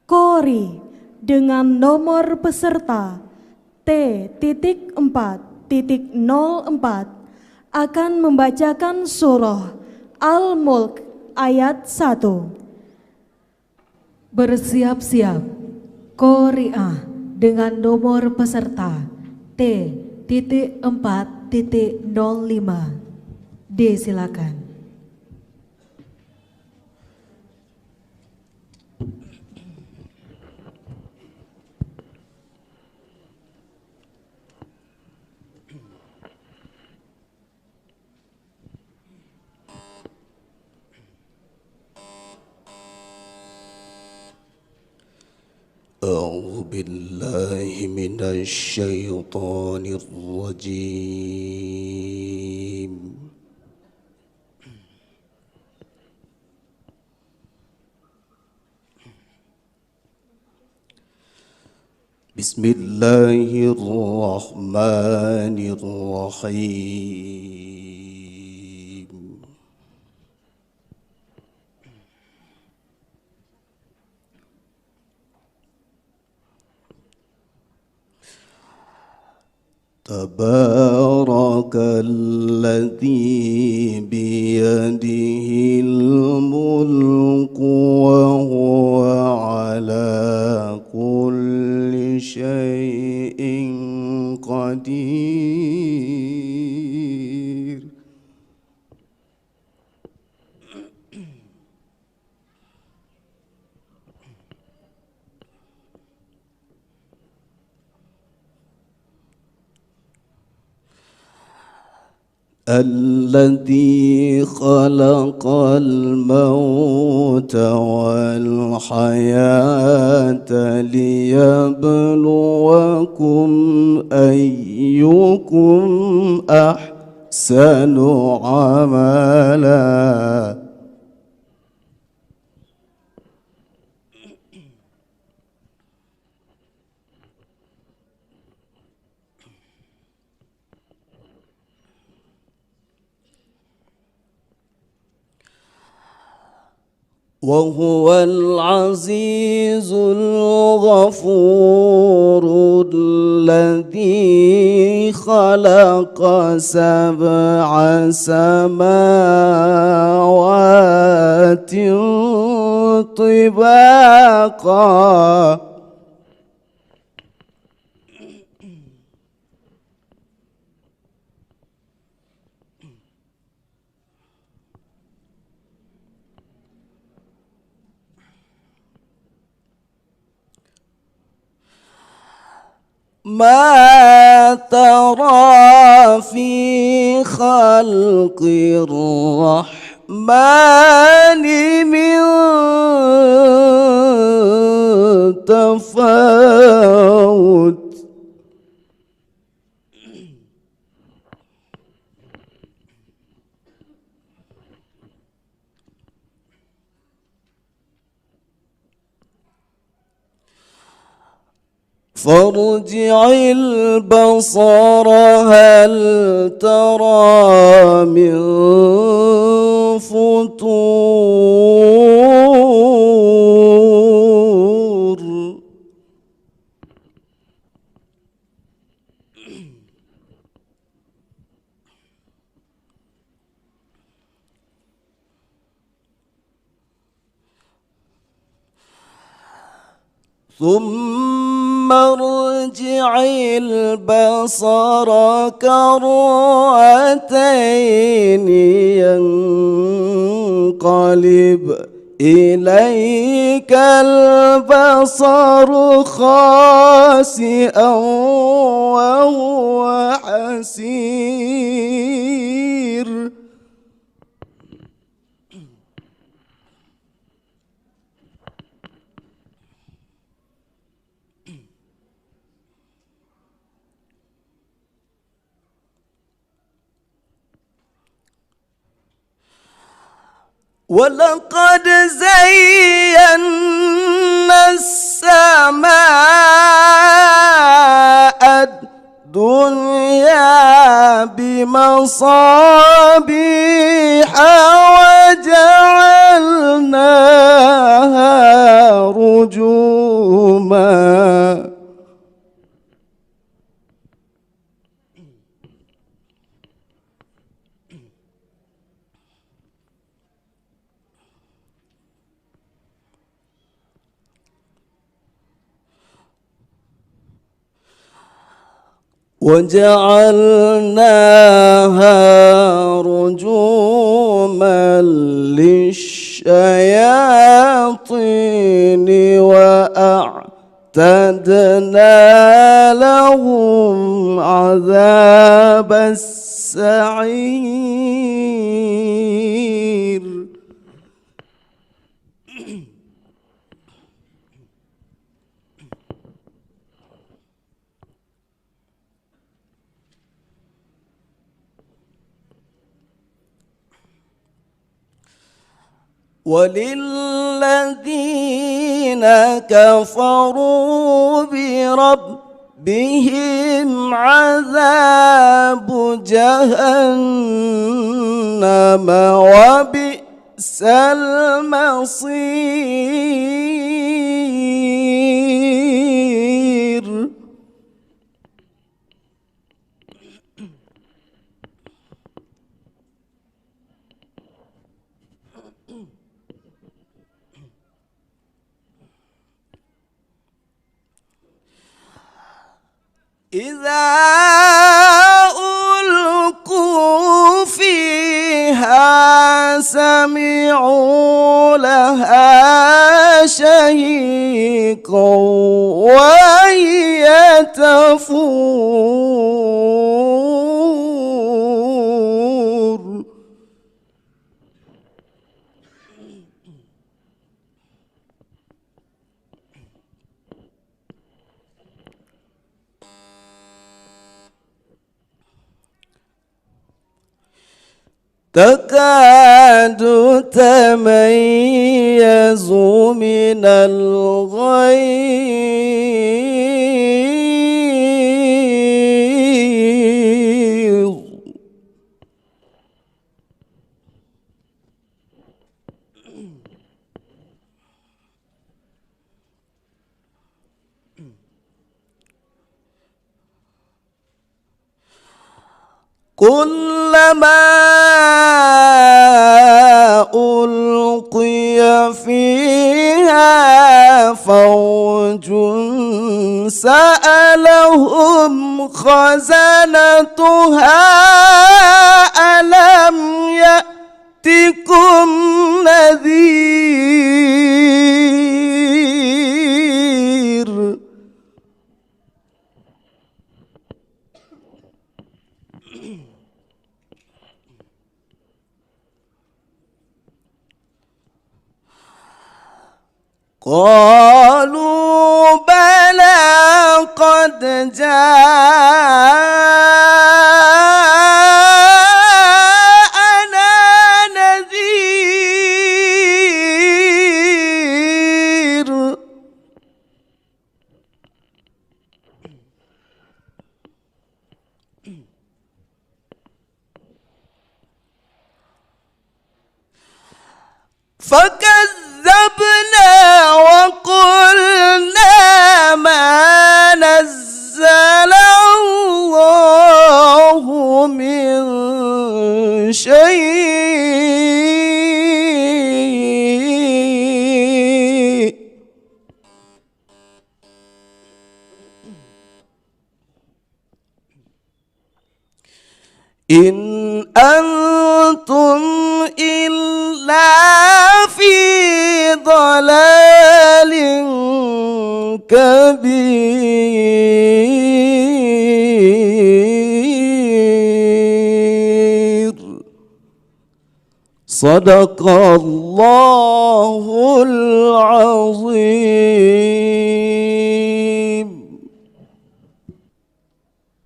Kori dengan nomor peserta T.4.04 akan membacakan surah Al-Mulk ayat 1. Bersiap-siap, Qari'ah dengan nomor peserta T.4.05. Disilakan. أعوذ بالله من الشيطان الرجيم. بسم الله الرحمن الرحيم. تبارك الذي بيده الملك وهو على كل شيء قدير. الذي خلق الموت والحياة ليبلوكم أيكم أحسن عملا. وهو العزيز الغفور الذي خلق 7 سماوات طباقا ما ترى في خلق الرحمن من تفاوت. فارجع البصر هل ترى من فطور. ثم ارجع البصر كرتين ينقلب إليك البصر خاسئا وهو حسير. ولقد زينا السماء الدنيا بمصابيح وجعلناها جعلناها رجوما وجعلناها رجوما للشياطين وأعتدنا لهم عذاب السعير وللذين كفروا بربهم عذاب جهنم وبئس المصير إذا ألقوا فيها سمعوا لها شهيقا وهي تفور تكاد تميز من الغيظ كلما ألقي فيها فوج سألهم خزنتها ألم يأتكم نذير قالوا بلى قد جاءنا نذير فكذبنا وقلنا ما نزل الله من شيء إن أنتم إلا في ضلال كبير صدق الله العظيم.